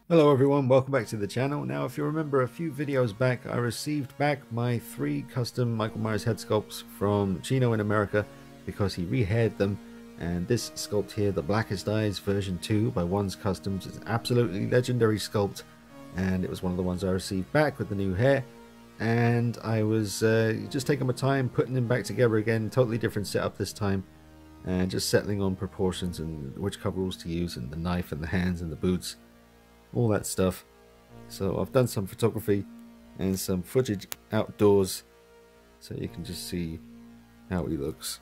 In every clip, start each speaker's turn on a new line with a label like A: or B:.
A: Hello everyone, welcome back to the channel. Now if you remember a few videos back, I received back my 3 custom Michael Myers head sculpts from Chino in America because he rehaired them, and this sculpt here, the Blackest Eyes version 2 by One's Customs, is an absolutely legendary sculpt, and it was one of the ones I received back with the new hair, and I was just taking my time putting them back together again. Totally different setup this time, and just settling on proportions and which coveralls to use, and the knife and the hands and the boots, all that stuff. So I've done some photography and some footage outdoors so you can just see how he looks.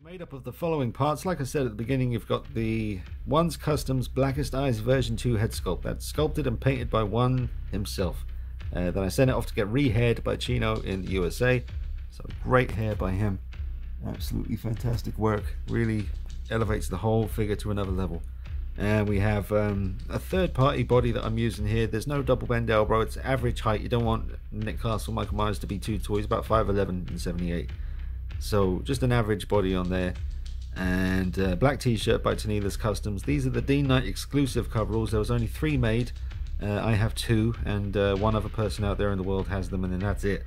A: Made up of the following parts. Like I said at the beginning, you've got the One's Customs Blackest Eyes version 2 head sculpt that's sculpted and painted by One himself. Then I sent it off to get rehaired by Chino in the USA. So great hair by him, absolutely fantastic work, really elevates the whole figure to another level. And we have a third-party body that I'm using here. There's no double bend elbow, it's average height. You don't want Nick Castle Michael Myers to be too tall. He's about 5'11" and 78. So just an average body on there, and black t-shirt by Tanila's Customs. These are the Dean Knight exclusive coveralls. There was only 3 made. I have 2, and one other person out there in the world has them, and then that's it.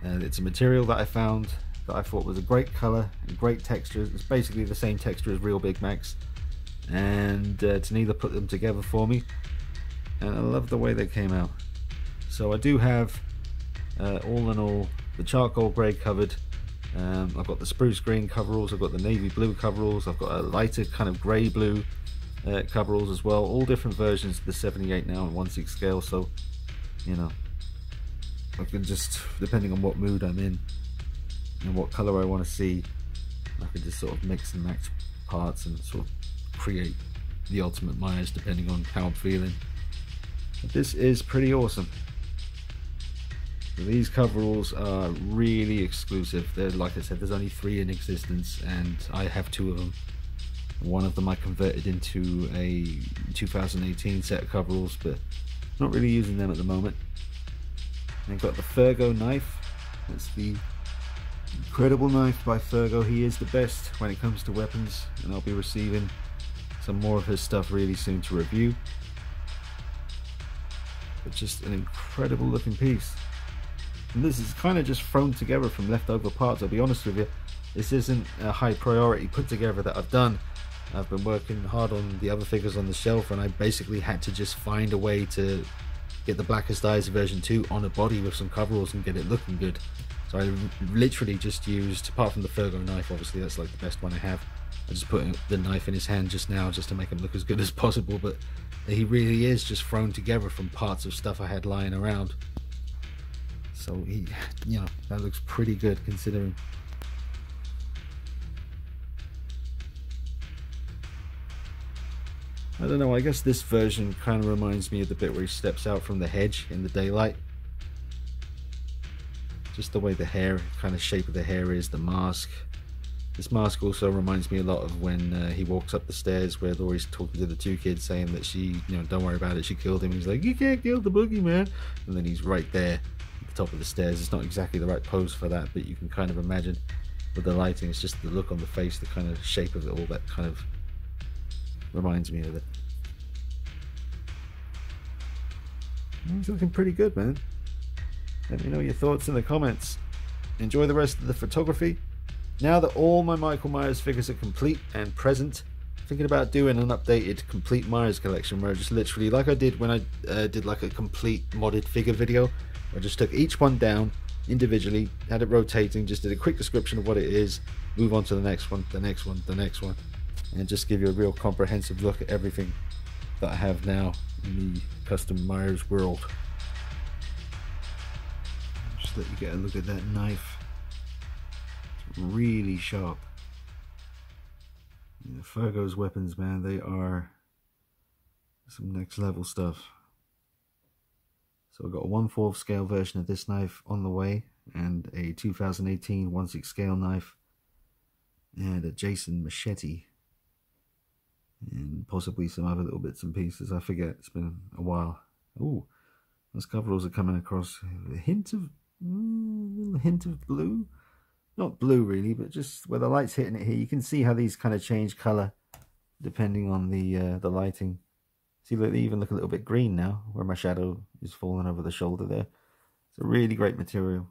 A: It's a material that I found that I thought was a great color and great texture. It's basically the same texture as real Big Macs, and Tanila put them together for me, and I love the way they came out. So I do have all in all the charcoal grey covered. I've got the spruce green coveralls, I've got the navy blue coveralls, I've got a lighter kind of grey blue coveralls as well. All different versions of the 78 now and 1/6 scale, so you know, I can just, depending on what mood I'm in and what colour I want to see, I can just sort of mix and match parts and sort of create the ultimate Myers depending on how I'm feeling. But this is pretty awesome. These coveralls are really exclusive. They're, like I said, there's only 3 in existence, and I have 2 of them. One of them I converted into a 2018 set of coveralls, but not really using them at the moment. I've got the Fergo knife. That's the incredible knife by Fergo. He is the best when it comes to weapons, and I'll be receiving some more of his stuff really soon to review. But just an incredible looking piece. And this is kind of just thrown together from leftover parts. I'll be honest with you, this isn't a high priority put together that I've done. I've been working hard on the other figures on the shelf, and I basically had to just find a way to get the Blackest Eyes version 2 on a body with some coveralls and get it looking good. So I literally just used, apart from the Fergo knife, obviously that's like the best one I have, I just put the knife in his hand just now just to make him look as good as possible. But he really is just thrown together from parts of stuff I had lying around. So he, you know, that looks pretty good considering. I don't know, I guess this version kind of reminds me of the bit where he steps out from the hedge in the daylight. Just the way the hair, kind of shape of the hair is, the mask. This mask also reminds me a lot of when he walks up the stairs where Laurie's talking to the 2 kids saying that she, you know, don't worry about it, she killed him. He's like, you can't kill the boogeyman. And then he's right there top of the stairs. It's not exactly the right pose for that, but you can kind of imagine with the lighting, it's just the look on the face, the kind of shape of it all, that kind of reminds me of it. He's looking pretty good, man. Let me know your thoughts in the comments. Enjoy the rest of the photography. Now that all my Michael Myers figures are complete and present, I'm thinking about doing an updated complete Myers collection where I just literally, like I did when I did like a complete modded figure video, I just took each one down individually, had it rotating, just did a quick description of what it is, move on to the next one, the next one, the next one, and just give you a real comprehensive look at everything that I have now in the custom Myers world. Just let you get a look at that knife. It's really sharp. Yeah, Fergo's weapons, man, they are some next level stuff. So I've got a 1/4 scale version of this knife on the way, and a 2018 1/6 scale knife, and a Jason machete, and possibly some other little bits and pieces. I forget, it's been a while. Ooh, those coveralls are coming across a little hint of blue. Not blue really, but just where the light's hitting it here. You can see how these kind of change color depending on the lighting. See, look, they even look a little bit green now, where my shadow is falling over the shoulder there. It's a really great material.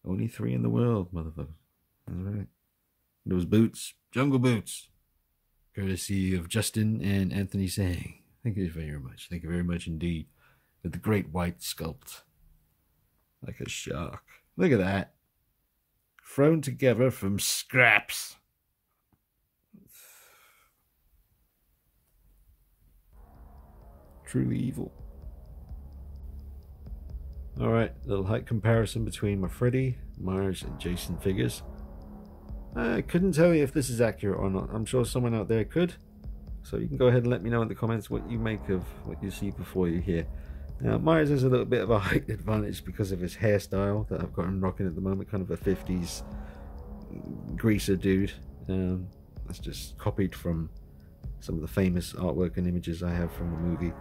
A: Only 3 in the world, motherfucker. That's right. Those boots, jungle boots, courtesy of Justin and Anthony Sang. Thank you very much. Thank you very much indeed. With the great white sculpt. Like a shark. Look at that. Thrown together from scraps. Truly evil. Alright, little height comparison between my Freddy, Myers, and Jason figures. I couldn't tell you if this is accurate or not. I'm sure someone out there could. So you can go ahead and let me know in the comments what you make of what you see before you hear. Now, Myers has a little bit of a height advantage because of his hairstyle that I've got him rocking at the moment. Kind of a 50s greaser dude. That's just copied from some of the famous artwork and images I have from the movie.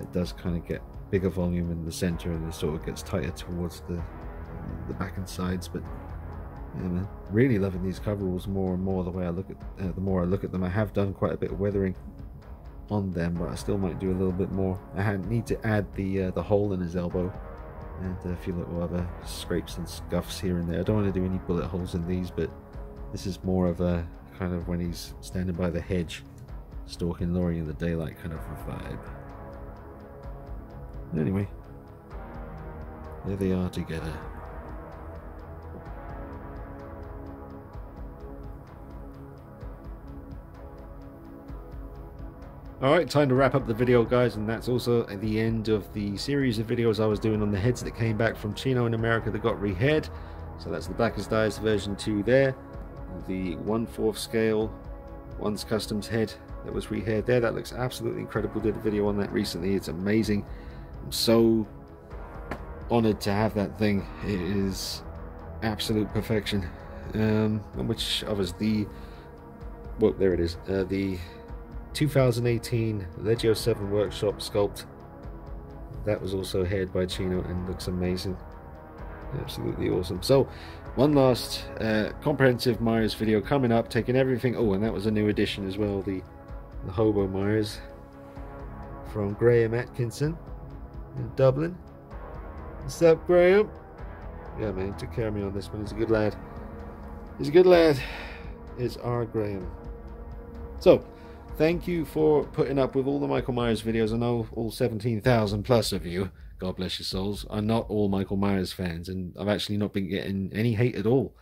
A: It does kind of get bigger volume in the center, and it sort of gets tighter towards the back and sides. But yeah, man, really loving these coveralls more and more. The way I look at the more I look at them, I have done quite a bit of weathering on them, but I still might do a little bit more. I need to add the hole in his elbow and a few little other scrapes and scuffs here and there. I don't want to do any bullet holes in these, but this is more of a kind of when he's standing by the hedge, stalking Laurie in the daylight kind of a vibe. Anyway, there they are together. Alright, time to wrap up the video, guys, and that's also at the end of the series of videos I was doing on the heads that came back from Chino in America that got rehaired. So that's the Blackest Eyes version 2 there, the 1/4 scale One's Customs head that was rehaired there. That looks absolutely incredible. Did a video on that recently. It's amazing. I'm so honored to have that thing. It is absolute perfection. And which of the, well, there it is, the 2018 Legio 7 Workshop Sculpt. That was also haired by Chino and looks amazing. Absolutely awesome. So one last comprehensive Myers video coming up, taking everything. Oh, and that was a new addition as well, the Hobo Myers from Graham Atkinson in Dublin. What's up, Graham? Yeah, man, he took care of me on this one. He's a good lad. He's a good lad. Is our Graham. So thank you for putting up with all the Michael Myers videos. I know all 17,000 plus of you, God bless your souls, are not all Michael Myers fans, and I've actually not been getting any hate at all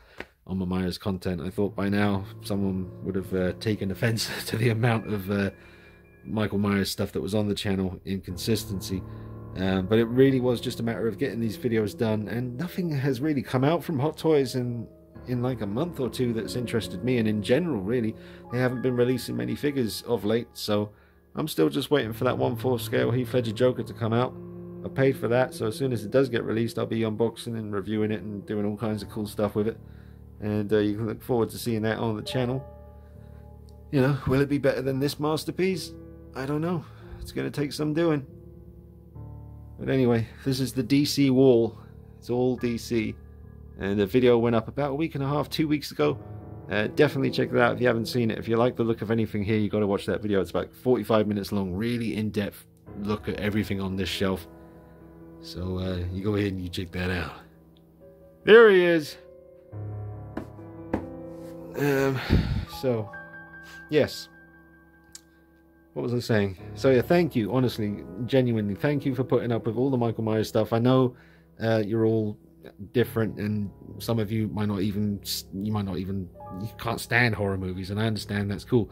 A: on my Myers content. I thought by now someone would have taken offense to the amount of Michael Myers stuff that was on the channel, inconsistency. But it really was just a matter of getting these videos done, and nothing has really come out from Hot Toys in like a month or two that's interested me, and in general really they haven't been releasing many figures of late, so I'm still just waiting for that 1/4 scale Heath Ledger Joker to come out. I paid for that, so as soon as it does get released I'll be unboxing and reviewing it and doing all kinds of cool stuff with it, and you can look forward to seeing that on the channel. You know, will it be better than this masterpiece? I don't know. It's going to take some doing. But anyway, this is the DC wall. It's all DC. And the video went up about a week and a half, 2 weeks ago. Definitely check that out if you haven't seen it. If you like the look of anything here, you got to watch that video. It's about 45 minutes long. Really in-depth look at everything on this shelf. So you go ahead and you check that out. There he is. So, yes. What was I saying? So yeah, thank you, honestly, genuinely, thank you for putting up with all the Michael Myers stuff. I know you're all different, and some of you might not even, you can't stand horror movies, and I understand that's cool.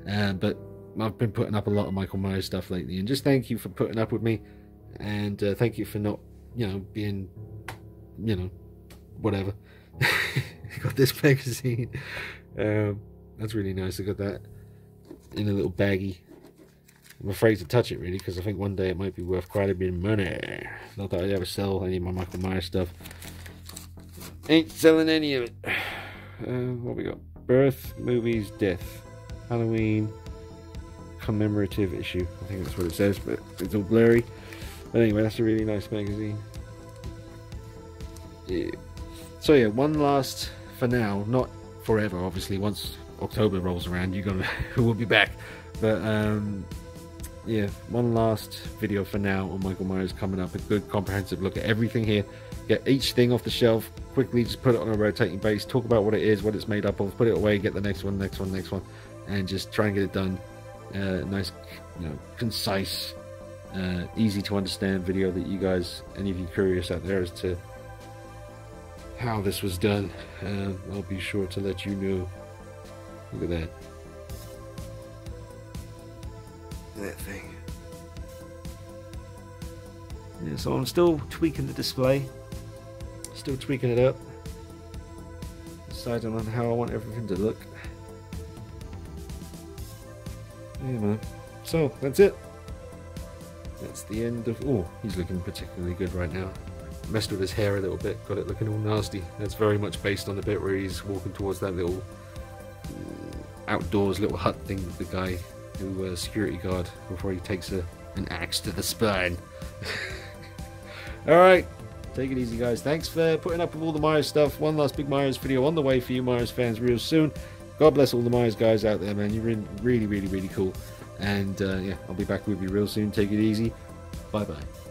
A: But I've been putting up a lot of Michael Myers stuff lately, and just thank you for putting up with me, and thank you for not, being, whatever. Got this magazine. That's really nice. I got that in a little baggie. I'm afraid to touch it, really, because I think one day it might be worth quite a bit of money. Not that I'd ever sell any of my Michael Myers stuff. Ain't selling any of it. What we got? Birth, movies, death, Halloween, commemorative issue. I think that's what it says, but it's all blurry. But anyway, that's a really nice magazine. Yeah. So yeah, one last, for now, not forever, obviously. Once October rolls around, we'll be back. But yeah, one last video for now on Michael Myers coming up. A good comprehensive look at everything here. Get each thing off the shelf quickly, just put it on a rotating base, talk about what it is, what it's made up of, put it away, get the next one, and just try and get it done. Nice, concise, easy to understand video that you guys, any of you curious out there as to how this was done, I'll be sure to let you know. Look at that. That thing. Yeah, so I'm still tweaking the display, still tweaking it up, deciding on how I want everything to look. Yeah, man. So that's it. That's the end of. Oh, he's looking particularly good right now. Messed with his hair a little bit, got it looking all nasty. That's very much based on the bit where he's walking towards that little outdoors little hut thing with the guy who was security guard before he takes an axe to the spine. Alright, take it easy, guys. Thanks for putting up with all the Myers stuff. One last big Myers video on the way for you Myers fans real soon. God bless all the Myers guys out there, man. You're really, really, really cool. And yeah, I'll be back with you real soon. Take it easy. Bye bye.